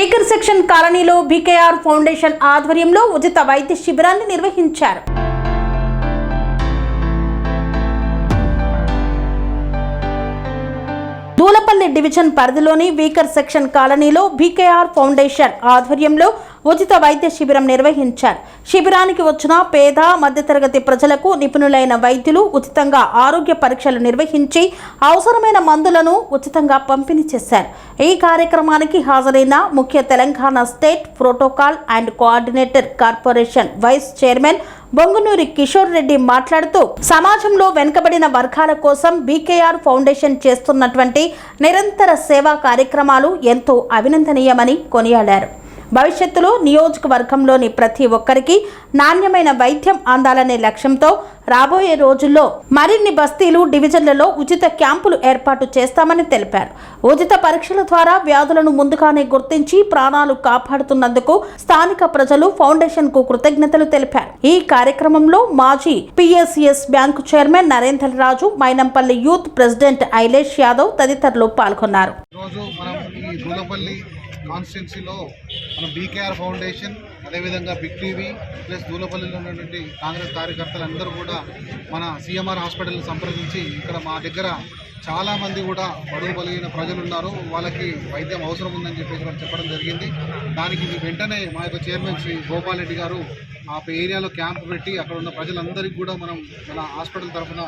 Weaker section కాలనీలో BKR foundation ఆధ్వర్యంలో ఉచిత వైద్య శిబిరాన్ని నిర్వహించారు. దూలపల్లి డివిజన్ పరిధిలోని వీకర్ సెక్షన్ కాలనీలో బీకేఆర్ ఫౌండేషన్ ఆధ్వర్యంలో ఉచిత వైద్య శిబిరం నిర్వహించారు. శిబిరానికి వచ్చిన పేద మధ్యతరగతి ప్రజలకు నిపుణులైన వైద్యులు ఉచితంగా ఆరోగ్య పరీక్షలు నిర్వహించి అవసరమైన మందులను ఉచితంగా పంపిణీ చేశారు. ఈ కార్యక్రమానికి హాజరైన ముఖ్య Telangana state protocol and coordinator corporation vice chairman Bongunuri Kishore Reddy మాట్లాడుతూ సమాజంలో వెనుకబడిన వర్గాల కోసం బీకేఆర్ ఫౌండేషన్ చేస్తున్నటువంటి నిరంతర సేవా కార్యక్రమాలు ఎంతో అభినందనీయమని కొనియాడారు. భవిష్యత్తులో నియోజకవర్గంలోని ప్రతి ఒక్కరికి నాణ్యమైన వైద్యం అందాలనే లక్ష్యంతో రాబోయే రోజుల్లో మరిన్ని బస్తీలు డివిజన్లలో ఉచిత క్యాంపులు ఏర్పాటు చేస్తామని తెలిపారు. ఉచిత పరీక్షల ద్వారా వ్యాధులను ముందుగానే గుర్తించి ప్రాణాలు కాపాడుతున్నందుకు స్థానిక ప్రజలు ఫౌండేషన్ కు కృతజ్ఞతలు తెలిపారు. ఈ కార్యక్రమంలో మాజీ పిఎస్సిఎస్ బ్యాంకు చైర్మన్ నరేందర్ రాజు, మైనంపల్లి యూత్ ప్రెసిడెంట్ ఐలేష్ యాదవ్ తదితరులు పాల్గొన్నారు. కాన్స్టిట్యున్సీలో మన బీకేఆర్ ఫౌండేషన్, అదేవిధంగా బిగ్ టీవీ ప్లస్ దూలపల్లిలో ఉన్నటువంటి కాంగ్రెస్ కార్యకర్తలందరూ కూడా మన సిఎంఆర్ హాస్పిటల్ని సంప్రదించి ఇక్కడ మా దగ్గర చాలామంది కూడా బడుగు బలిగిన ప్రజలు ఉన్నారు, వాళ్ళకి వైద్యం అవసరం ఉందని చెప్పేసి వాళ్ళు చెప్పడం జరిగింది. దానికి వెంటనే మా యొక్క చైర్మన్ శ్రీ గోపాల్ రెడ్డి గారు ఆ ఏరియాలో క్యాంప్ పెట్టి అక్కడ ఉన్న ప్రజలందరికీ కూడా మనం మన హాస్పిటల్ తరఫున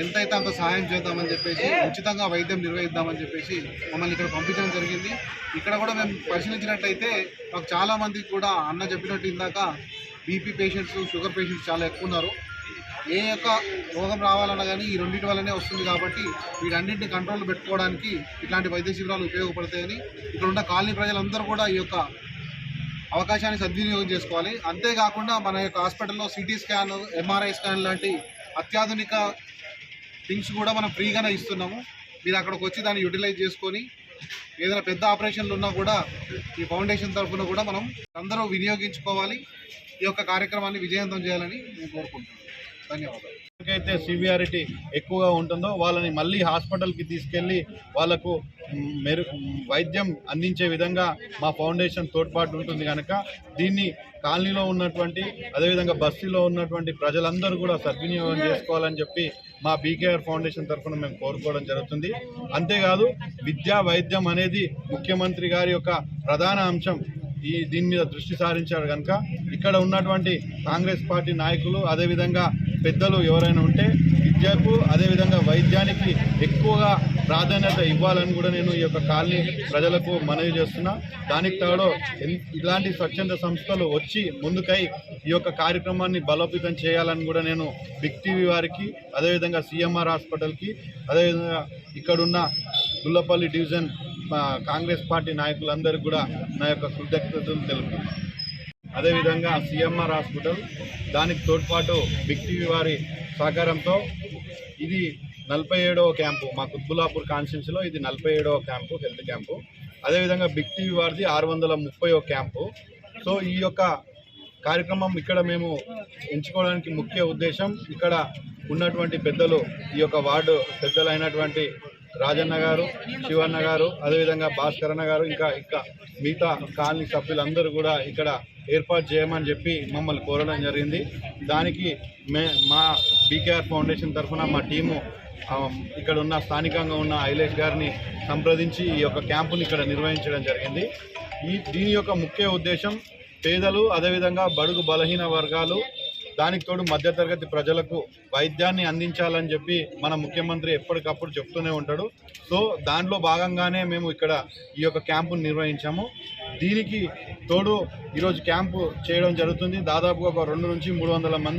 ఎంతైతే అంత సహాయం చేద్దామని చెప్పేసి ఉచితంగా వైద్యం నిర్వహిద్దామని చెప్పేసి మమ్మల్ని ఇక్కడ పంపించడం జరిగింది. ఇక్కడ కూడా మేము పరిశీలించినట్లయితే మాకు చాలామందికి కూడా అన్న చెప్పినట్టు ఇందాక బీపీ పేషెంట్స్, షుగర్ పేషెంట్స్ చాలా ఎక్కువ ఉన్నారు. ఏ యొక్క రోగం రావాలన్నా కానీ ఈ రెండింటి వల్లనే వస్తుంది కాబట్టి వీటన్నింటిని కంట్రోల్ పెట్టుకోవడానికి ఇట్లాంటి వైద్య శిబిరాలు ఉపయోగపడతాయని ఇక్కడ ఉన్న కాలనీ ప్రజలందరూ కూడా ఈ యొక్క అవకాశాన్ని సద్వినియోగం చేసుకోవాలి. అంతేకాకుండా మన యొక్క హాస్పిటల్లో సిటీ స్కాన్, ఎంఆర్ఐ స్కాన్ లాంటి అత్యాధునిక థింగ్స్ కూడా మనం ఫ్రీగానే ఇస్తున్నాము. మీరు అక్కడికి వచ్చి దాన్ని యూటిలైజ్ చేసుకొని ఏదైనా పెద్ద ఆపరేషన్లు ఉన్నా కూడా ఈ ఫౌండేషన్ తరఫున కూడా మనం అందరూ వినియోగించుకోవాలి. ఈ యొక్క కార్యక్రమాన్ని విజయవంతం చేయాలని నేను కోరుకుంటున్నాను. ధన్యవాదాలు. ఎవరికైతే సివియారిటీ ఎక్కువగా ఉంటుందో వాళ్ళని మళ్ళీ హాస్పిటల్కి తీసుకెళ్ళి వాళ్ళకు వైద్యం అందించే విధంగా మా ఫౌండేషన్ తోడ్పాటు ఉంటుంది కనుక దీన్ని కాలనీలో ఉన్నటువంటి అదేవిధంగా బస్తీలో ఉన్నటువంటి ప్రజలందరూ కూడా సద్వినియోగం చేసుకోవాలని చెప్పి మా బీకేఆర్ ఫౌండేషన్ తరఫున మేము కోరుకోవడం జరుగుతుంది. అంతేకాదు విద్యా వైద్యం అనేది ముఖ్యమంత్రి గారి యొక్క ప్రధాన అంశం. దీని మీద దృష్టి సారించారు కనుక ఇక్కడ ఉన్నటువంటి కాంగ్రెస్ పార్టీ నాయకులు అదేవిధంగా పెద్దలు ఎవరైనా ఉంటే విద్యకు అదేవిధంగా వైద్యానికి ఎక్కువగా ప్రాధాన్యత ఇవ్వాలని కూడా నేను ఈ యొక్క కాలనీ ప్రజలకు మనవి చేస్తున్నా. దానికి తోడు ఇలాంటి స్వచ్ఛంద సంస్థలు వచ్చి ముందుకై ఈ యొక్క కార్యక్రమాన్ని బలోపేతం చేయాలని కూడా నేను బిగ్ టీవీ వారికి అదేవిధంగా సిఎంఆర్ హాస్పిటల్కి అదేవిధంగా ఇక్కడున్న దూలపల్లి డివిజన్ కాంగ్రెస్ పార్టీ నాయకులందరికీ కూడా నా యొక్క కృతజ్ఞతలు తెలుపుతున్నాను. అదేవిధంగా సిఎంఆర్ హాస్పిటల్ దానికి తోడ్పాటు బిగ్ టీవీ వారి సహకారంతో ఇది 47వ క్యాంపు, మా కుత్బుల్లాపూర్ కాన్స్టిట్యున్సీలో ఇది 47వ క్యాంపు, హెల్త్ క్యాంపు. అదేవిధంగా బిగ్ టీవీ వారిది 630వ క్యాంపు. సో ఈ యొక్క కార్యక్రమం ఇక్కడ మేము ఎంచుకోవడానికి ముఖ్య ఉద్దేశం ఇక్కడ ఉన్నటువంటి పెద్దలు, ఈ యొక్క వార్డు పెద్దలైనటువంటి రాజన్న గారు, శివన్న గారు, అదేవిధంగా భాస్కరన్న గారు, ఇంకా మిగతా కాలనీ సభ్యులందరూ కూడా ఇక్కడ ఏర్పాటు చేయమని చెప్పి మమ్మల్ని కోరడం జరిగింది. దానికి మా బీకేఆర్ ఫౌండేషన్ తరఫున మా టీము ఇక్కడ ఉన్న స్థానికంగా ఉన్న ఐలేష్ గారిని సంప్రదించి ఈ యొక్క క్యాంపుని ఇక్కడ నిర్వహించడం జరిగింది. దీని యొక్క ముఖ్య ఉద్దేశం పేదలు అదేవిధంగా బడుగు బలహీన వర్గాలు దానికి తోడు మధ్యతరగతి ప్రజలకు వైద్యాన్ని అందించాలని చెప్పి మన ముఖ్యమంత్రి ఎప్పటికప్పుడు చెప్తూనే ఉంటాడు. సో దాంట్లో భాగంగానే మేము ఇక్కడ ఈ యొక్క క్యాంపును నిర్వహించాము. దీనికి తోడు ఈరోజు క్యాంపు చేయడం జరుగుతుంది. దాదాపుగా ఒక 200 నుంచి 300 మంది